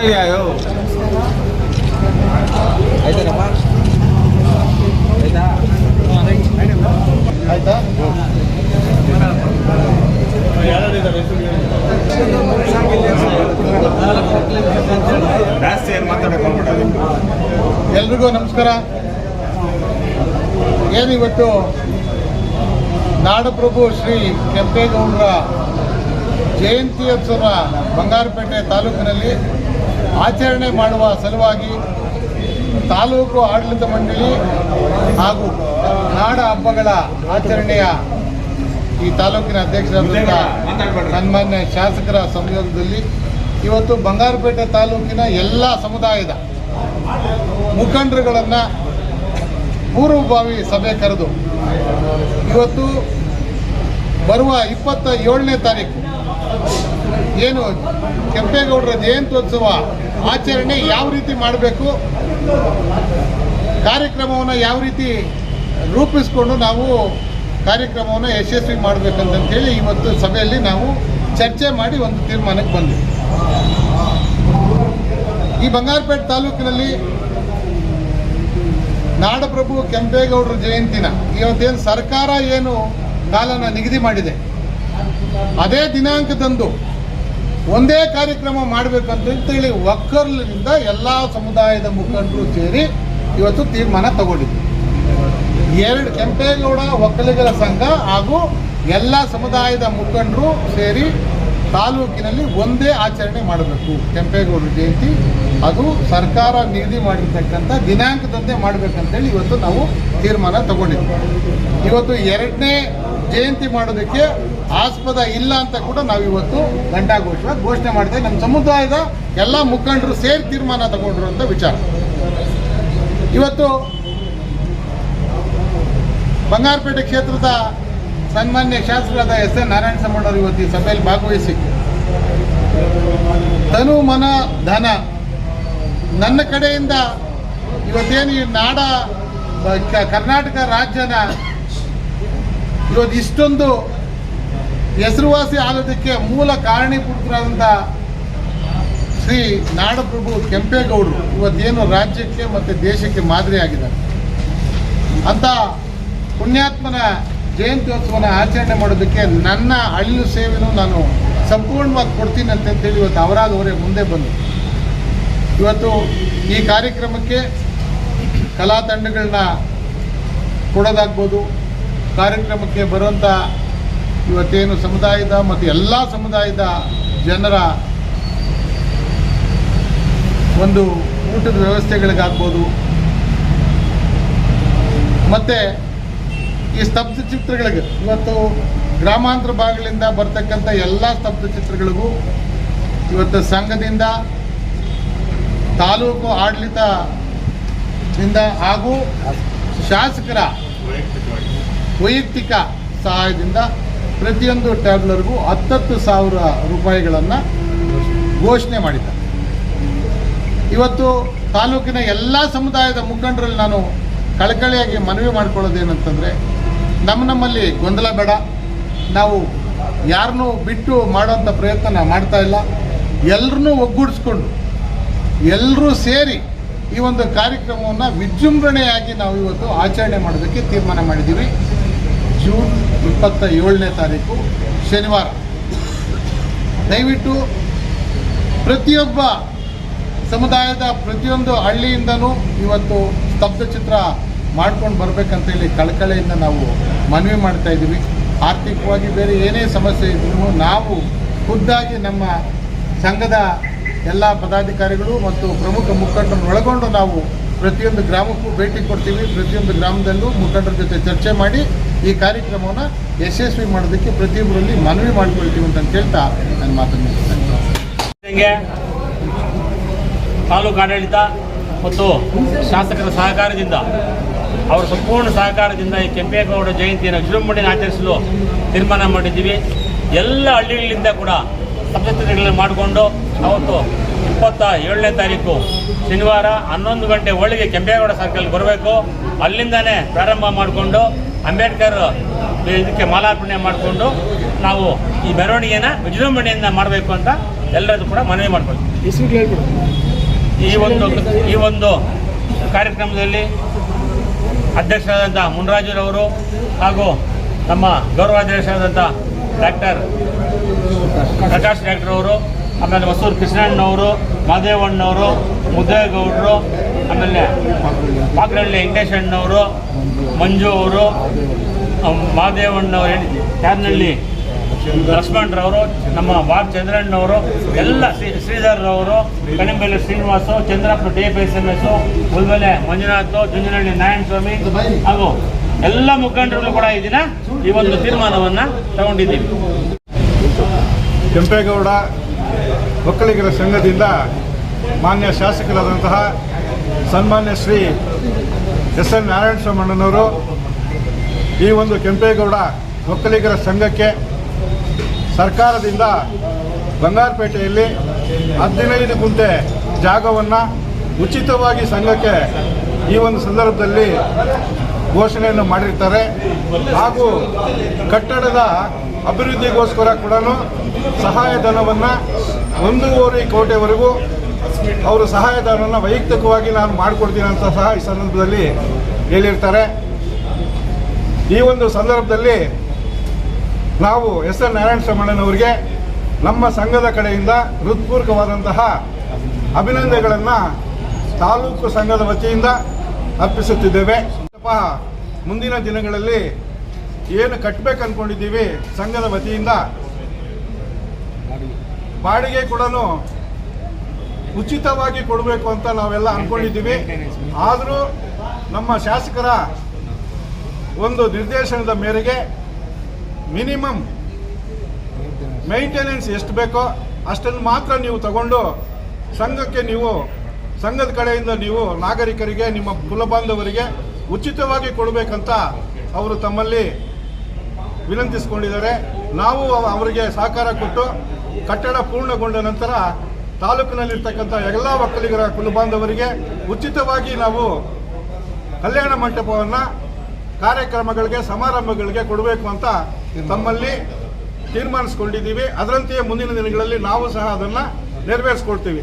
ಆಯ್ತಾ? ಎಲ್ರಿಗೂ ನಮಸ್ಕಾರ. ಏನಿವತ್ತು ನಾಡಪ್ರಭು ಶ್ರೀ ಕೆಂಪೇಗೌಡರ ಜಯಂತ್ಯೋತ್ಸವ ಬಂಗಾರಪೇಟೆ ತಾಲೂಕಿನಲ್ಲಿ ಆಚರಣೆ ಮಾಡುವ ಸಲುವಾಗಿ ತಾಲೂಕು ಆಡಳಿತ ಮಂಡಳಿ ಹಾಗೂ ನಾಡ ಹಬ್ಬಗಳ ಆಚರಣೆಯ ಈ ತಾಲೂಕಿನ ಅಧ್ಯಕ್ಷರಾದ ಸನ್ಮಾನ್ಯ ಶಾಸಕರ ಸಂಯೋಗದಲ್ಲಿ ಇವತ್ತು ಬಂಗಾರಪೇಟೆ ತಾಲೂಕಿನ ಎಲ್ಲ ಸಮುದಾಯದ ಮುಖಂಡರುಗಳನ್ನು ಪೂರ್ವಭಾವಿ ಸಭೆ ಕರೆದು ಇವತ್ತು ಬರುವ 27ನೇ ತಾರೀಕು ಏನು ಕೆಂಪೇಗೌಡರ ಜಯಂತ್ಯೋತ್ಸವ ಆಚರಣೆ ಯಾವ ರೀತಿ ಮಾಡಬೇಕು, ಕಾರ್ಯಕ್ರಮವನ್ನು ಯಾವ ರೀತಿ ರೂಪಿಸಿಕೊಂಡು ನಾವು ಕಾರ್ಯಕ್ರಮವನ್ನು ಯಶಸ್ವಿ ಮಾಡಬೇಕಂತೇಳಿ ಇವತ್ತು ಸಭೆಯಲ್ಲಿ ನಾವು ಚರ್ಚೆ ಮಾಡಿ ಒಂದು ತೀರ್ಮಾನಕ್ಕೆ ಬಂದ್ವಿ. ಈ ಬಂಗಾರಪೇಟೆ ತಾಲೂಕಿನಲ್ಲಿ ನಾಡಪ್ರಭು ಕೆಂಪೇಗೌಡರ ಜಯಂತಿನ ಇವತ್ತೇನು ಸರ್ಕಾರ ಏನು ಕಾಲನ ನಿಗದಿ ಮಾಡಿದೆ ಅದೇ ದಿನಾಂಕದಂದು ಒಂದೇ ಕಾರ್ಯಕ್ರಮ ಮಾಡಬೇಕಂತೇಳಿ ಒಕ್ಕರ್ಲಿಂದ ಎಲ್ಲ ಸಮುದಾಯದ ಮುಖಂಡರು ಸೇರಿ ಇವತ್ತು ತೀರ್ಮಾನ ತಗೊಂಡಿದ್ವಿ. ಕೆಂಪೇಗೌಡ ಒಕ್ಕಲಿಗರ ಸಂಘ ಹಾಗೂ ಎಲ್ಲ ಸಮುದಾಯದ ಮುಖಂಡರು ಸೇರಿ ತಾಲೂಕಿನಲ್ಲಿ ಒಂದೇ ಆಚರಣೆ ಮಾಡಬೇಕು ಕೆಂಪೇಗೌಡರ ಜಯಂತಿ. ಅದು ಸರ್ಕಾರ ನಿಗದಿ ಮಾಡಿರ್ತಕ್ಕಂಥ ದಿನಾಂಕದಂತೆ ಮಾಡಬೇಕಂತೇಳಿ ಇವತ್ತು ನಾವು ತೀರ್ಮಾನ ತಗೊಂಡಿದ್ವಿ. ಇವತ್ತು 2ನೇ ಜಯಂತಿ ಮಾಡೋದಕ್ಕೆ ಆಸ್ಪದ ಇಲ್ಲ ಅಂತ ಕೂಡ ನಾವಿವತ್ತು ಘೋಷಣೆ ಮಾಡಿದೆ. ನಮ್ಮ ಸಮುದಾಯದ ಎಲ್ಲ ಮುಖಂಡರು ಸೇರಿ ತೀರ್ಮಾನ ತಗೊಂಡ್ರು ಅಂತ ವಿಚಾರ. ಇವತ್ತು ಬಂಗಾರಪೇಟೆ ಕ್ಷೇತ್ರದ ಸನ್ಮಾನ್ಯ ಶಾಸಕರಾದ ಎಸ್.ಎನ್. ನಾರಾಯಣಸ್ವಾಮಿ ಇವತ್ತು ಈ ಸಭೆಯಲ್ಲಿ ಭಾಗವಹಿಸಿ ತನು ಮನ ಧನ ನನ್ನ ಕಡೆಯಿಂದ ಇವತ್ತೇನು ಈ ನಾಡ ಕರ್ನಾಟಕ ರಾಜ್ಯನ ಇವತ್ತು ಇಷ್ಟೊಂದು ಹೆಸರುವಾಸಿ ಆಗೋದಕ್ಕೆ ಮೂಲ ಕಾರಣೀಭೂತರಾದಂಥ ಶ್ರೀ ನಾಡಪ್ರಭು ಕೆಂಪೇಗೌಡರು ಇವತ್ತೇನು ರಾಜ್ಯಕ್ಕೆ ಮತ್ತು ದೇಶಕ್ಕೆ ಮಾದರಿ ಆಗಿದ್ದಾರೆ ಅಂತ ಪುಣ್ಯಾತ್ಮನ ಜಯಂತ್ಯೋತ್ಸವನ ಆಚರಣೆ ಮಾಡೋದಕ್ಕೆ ನನ್ನ ಅಳಿಲು ಸೇವೆನೂ ನಾನು ಸಂಪೂರ್ಣವಾಗಿ ಕೊಡ್ತೀನಿ ಅಂತೇಳಿ ಇವತ್ತು ಅವರೇ ಮುಂದೆ ಬಂದು ಇವತ್ತು ಈ ಕಾರ್ಯಕ್ರಮಕ್ಕೆ ಕಲಾ ತಂಡಗಳನ್ನ ಕೊಡೋದಾಗ್ಬೋದು, ಕಾರ್ಯಕ್ರಮಕ್ಕೆ ಬರುವಂಥ ಇವತ್ತೇನು ಸಮುದಾಯದ ಮತ್ತು ಎಲ್ಲ ಸಮುದಾಯದ ಜನರ ಒಂದು ಊಟದ ವ್ಯವಸ್ಥೆಗಳಿಗಾಗ್ಬೋದು, ಮತ್ತು ಈ ಸ್ತಬ್ಧ ಚಿತ್ರಗಳಿಗೆ ಇವತ್ತು ಗ್ರಾಮಾಂತರ ಭಾಗಗಳಿಂದ ಬರ್ತಕ್ಕಂಥ ಎಲ್ಲ ಸ್ತಬ್ಧ ಚಿತ್ರಗಳಿಗೂ ಇವತ್ತು ಸಂಘದಿಂದ, ತಾಲೂಕು ಆಡಳಿತದಿಂದ ಹಾಗೂ ಶಾಸಕರ ವೈಯಕ್ತಿಕ ಸಹಾಯದಿಂದ ಪ್ರತಿಯೊಂದು ಟ್ಯಾಬ್ಲರ್ಗೂ 10,000 ರೂಪಾಯಿಗಳನ್ನು ಘೋಷಣೆ ಮಾಡಿದ್ದಾರೆ. ಇವತ್ತು ತಾಲೂಕಿನ ಎಲ್ಲ ಸಮುದಾಯದ ಮುಖಂಡರಲ್ಲಿ ನಾನು ಕಳಕಳಿಯಾಗಿ ಮನವಿ ಮಾಡಿಕೊಳ್ಳೋದೇನಂತಂದರೆ, ನಮ್ಮಲ್ಲಿ ಗೊಂದಲ ಬೇಡ, ನಾವು ಯಾರನ್ನೂ ಬಿಟ್ಟು ಮಾಡೋಂಥ ಪ್ರಯತ್ನ ಮಾಡ್ತಾ ಇಲ್ಲ. ಎಲ್ಲರನ್ನೂ ಒಗ್ಗೂಡಿಸ್ಕೊಂಡು ಎಲ್ಲರೂ ಸೇರಿ ಈ ಒಂದು ಕಾರ್ಯಕ್ರಮವನ್ನು ವಿಜೃಂಭಣೆಯಾಗಿ ನಾವು ಇವತ್ತು ಆಚರಣೆ ಮಾಡೋದಕ್ಕೆ ತೀರ್ಮಾನ ಮಾಡಿದ್ದೀವಿ. ಜೂನ್ 27ನೇ ತಾರೀಕು ಶನಿವಾರ. ದಯವಿಟ್ಟು ಪ್ರತಿಯೊಬ್ಬ ಸಮುದಾಯದ ಪ್ರತಿಯೊಂದು ಹಳ್ಳಿಯಿಂದನೂ ಇವತ್ತು ಸ್ತಬ್ಧಚಿತ್ರ ಮಾಡ್ಕೊಂಡು ಬರಬೇಕಂತೇಳಿ ಕಳಕಳಿಯಿಂದ ನಾವು ಮನವಿ ಮಾಡ್ತಾ ಇದ್ದೀವಿ. ಆರ್ಥಿಕವಾಗಿ ಬೇರೆ ಏನೇ ಸಮಸ್ಯೆ ಇದ್ರೂ ನಾವು ಖುದ್ದಾಗಿ ನಮ್ಮ ಸಂಘದ ಎಲ್ಲ ಪದಾಧಿಕಾರಿಗಳು ಮತ್ತು ಪ್ರಮುಖ ಮುಖಂಡರನ್ನು ಒಳಗೊಂಡು ನಾವು ಪ್ರತಿಯೊಂದು ಗ್ರಾಮಕ್ಕೂ ಭೇಟಿ ಕೊಡ್ತೀವಿ. ಪ್ರತಿಯೊಂದು ಗ್ರಾಮದಲ್ಲೂ ಮುಖಂಡರ ಜೊತೆ ಚರ್ಚೆ ಮಾಡಿ ಈ ಕಾರ್ಯಕ್ರಮವನ್ನು ಯಶಸ್ವಿ ಮಾಡೋದಕ್ಕೆ ಪ್ರತಿಯೊಬ್ಬರಲ್ಲಿ ಮನವಿ ಮಾಡಿಕೊಳ್ತೀವಿ ಅಂತ ಹೇಳ್ತಾ ನನ್ನ ಮಾತನ್ನು ಮುಗಿಸ್ತೇನೆ. ತಾಲೂಕು ಆಡಳಿತ ಮತ್ತು ಶಾಸಕರ ಸಹಕಾರದಿಂದ, ಅವರ ಸಂಪೂರ್ಣ ಸಹಕಾರದಿಂದ ಈ ಕೆಂಪೇಗೌಡ ಜಯಂತಿಯನ್ನು ವಿಜೃಂಭಣೆಯನ್ನು ಆಚರಿಸಲು ತೀರ್ಮಾನ ಮಾಡಿದ್ದೀವಿ. ಎಲ್ಲ ಹಳ್ಳಿಗಳಿಂದ ಕೂಡ ಸ್ತಬ್ಧಚಿತ್ರಗಳನ್ನು ಮಾಡಿಕೊಂಡು ಅವತ್ತು 27ನೇ ತಾರೀಕು ಶನಿವಾರ 11 ಗಂಟೆ ಒಳಗೆ ಕೆಂಪೇಗೌಡ ಸರ್ಕಲ್ಗೆ ಬರಬೇಕು. ಅಲ್ಲಿಂದನೇ ಪ್ರಾರಂಭ ಮಾಡಿಕೊಂಡು ಅಂಬೇಡ್ಕರ್ ಇದಕ್ಕೆ ಮಾಲಾರ್ಪಣೆ ಮಾಡಿಕೊಂಡು ನಾವು ಈ ಮೆರವಣಿಗೆಯನ್ನು ವಿಜೃಂಭಣೆಯಿಂದ ಮಾಡಬೇಕು ಅಂತ ಎಲ್ಲರದ್ದು ಕೂಡ ಮನವಿ ಮಾಡ್ಕೊಳ್ತೀವಿ. ಈ ಒಂದು ಕಾರ್ಯಕ್ರಮದಲ್ಲಿ ಅಧ್ಯಕ್ಷರಾದಂಥ ಮುನ್ರಾಜುರವರು ಹಾಗೂ ನಮ್ಮ ಗೌರವಾಧ್ಯಕ್ಷರಾದಂಥ ಡಾಕ್ಟರ್ ಪ್ರಕಾಶ್ ಡಾಕ್ಟ್ರವರು, ಆಮೇಲೆ ಹೊಸೂರು ಕೃಷ್ಣಣ್ಣವರು, ಮಾದೇವಣ್ಣವರು, ಮುದ್ದೇಗೌಡರು, ಆಮೇಲೆ ಪಾಕ್ರಳ್ಳಿ ವೆಂಕಟೇಶಣ್ಣವರು, ಮಂಜು ಅವರು, ಮಾದೇವಣ್ಣವರು, ಯಾರನಹಳ್ಳಿ ಲಕ್ಷ್ಮಣರವರು, ನಮ್ಮ ಬಾಬ್ ಚಂದ್ರಣ್ಣವರು, ಎಲ್ಲ ಶ್ರೀಧರ್ರವರು, ಕಣಿಂಬೆಲೆ ಶ್ರೀನಿವಾಸು, ಚಂದ್ರಪ್ಪ DFSMS, ಉಲ್ಬೆಲೆ ಮಂಜುನಾಥ್, ಜುಂಜನಹಳ್ಳಿ ನಾರಾಯಣ ಸ್ವಾಮಿ ಹಾಗೂ ಎಲ್ಲ ಮುಖಂಡರು ಕೂಡ ಈ ಒಂದು ತೀರ್ಮಾನವನ್ನು ತಗೊಂಡಿದ್ದೀವಿ. ಕೆಂಪೇಗೌಡ ಒಕ್ಕಲಿಗರ ಸಂಘದಿಂದ ಮಾನ್ಯ ಶಾಸಕರಾದಂತಹ ಸನ್ಮಾನ್ಯ ಶ್ರೀ ಎಸ್.ಎನ್. ನಾರಾಯಣ ಸ್ವಾಮಣ್ಣನವರು ಈ ಒಂದು ಕೆಂಪೇಗೌಡ ಒಕ್ಕಲಿಗರ ಸಂಘಕ್ಕೆ ಸರ್ಕಾರದಿಂದ ಬಂಗಾರಪೇಟೆಯಲ್ಲಿ 15 ಗುಂಟೆ ಜಾಗವನ್ನು ಉಚಿತವಾಗಿ ಸಂಘಕ್ಕೆ ಈ ಒಂದು ಸಂದರ್ಭದಲ್ಲಿ ಘೋಷಣೆಯನ್ನು ಮಾಡಿರ್ತಾರೆ. ಹಾಗೂ ಕಟ್ಟಡದ ಅಭಿವೃದ್ಧಿಗೋಸ್ಕರ ಕೂಡ ಸಹಾಯಧನವನ್ನು 1.5 ಕೋಟಿವರೆಗೂ ಅವರು ಸಹಾಯಧನವನ್ನು ವೈಯಕ್ತಿಕವಾಗಿ ನಾನು ಮಾಡಿಕೊಡ್ತೀನಿ ಅಂತ ಸಹ ಈ ಸಂದರ್ಭದಲ್ಲಿ ಹೇಳಿರ್ತಾರೆ. ಈ ಒಂದು ಸಂದರ್ಭದಲ್ಲಿ ನಾವು ಎಸ್.ಎನ್. ನಾರಾಯಣ ಸ್ವಾಮಣ್ಣನವರಿಗೆ ನಮ್ಮ ಸಂಘದ ಕಡೆಯಿಂದ ಹೃತ್ಪೂರ್ವಕವಾದಂತಹ ಅಭಿನಂದನೆಗಳನ್ನು ತಾಲೂಕು ಸಂಘದ ವತಿಯಿಂದ ಅರ್ಪಿಸುತ್ತಿದ್ದೇವೆ. ಮುಂದಿನ ದಿನಗಳಲ್ಲಿ ಏನು ಕಟ್ಟಬೇಕು ಅಂದ್ಕೊಂಡಿದ್ದೀವಿ ಸಂಘದ ವತಿಯಿಂದ ಬಾಡಿಗೆ ಕೂಡ ಉಚಿತವಾಗಿ ಕೊಡಬೇಕು ಅಂತ ನಾವೆಲ್ಲ ಅಂದ್ಕೊಂಡಿದ್ದೀವಿ. ಆದರೂ ನಮ್ಮ ಶಾಸಕರ ಒಂದು ನಿರ್ದೇಶನದ ಮೇರೆಗೆ ಮಿನಿಮಮ್ ಮೇಂಟೆನೆನ್ಸ್ ಎಷ್ಟು ಬೇಕೋ ಅಷ್ಟನ್ನು ಮಾತ್ರ ನೀವು ತಗೊಂಡು ಸಂಘಕ್ಕೆ ನೀವು ಸಂಘದ ಕಡೆಯಿಂದ ನೀವು ನಾಗರಿಕರಿಗೆ ನಿಮ್ಮ ಕುಲಬಾಂಧವರಿಗೆ ಉಚಿತವಾಗಿ ಕೊಡಬೇಕಂತ ಅವರು ತಮ್ಮಲ್ಲಿ ವಿನಂತಿಸಿಕೊಂಡಿದ್ದಾರೆ. ನಾವು ಅವರಿಗೆ ಸಹಕಾರ ಕೊಟ್ಟು ಕಟ್ಟಡ ಪೂರ್ಣಗೊಂಡ ನಂತರ ತಾಲೂಕಿನಲ್ಲಿರ್ತಕ್ಕಂಥ ಎಲ್ಲ ಒಕ್ಕಲಿಗರ ಕುಲಬಾಂಧವರಿಗೆ ಉಚಿತವಾಗಿ ನಾವು ಕಲ್ಯಾಣ ಮಂಟಪವನ್ನು ಕಾರ್ಯಕ್ರಮಗಳಿಗೆ ಸಮಾರಂಭಗಳಿಗೆ ಕೊಡಬೇಕು ಅಂತ ತಮ್ಮಲ್ಲಿ ತೀರ್ಮಾನಿಸ್ಕೊಂಡಿದ್ದೀವಿ. ಅದರಂತೆಯೇ ಮುಂದಿನ ದಿನಗಳಲ್ಲಿ ನಾವು ಸಹ ಅದನ್ನು ನೆರವೇರಿಸ್ಕೊಳ್ತೀವಿ.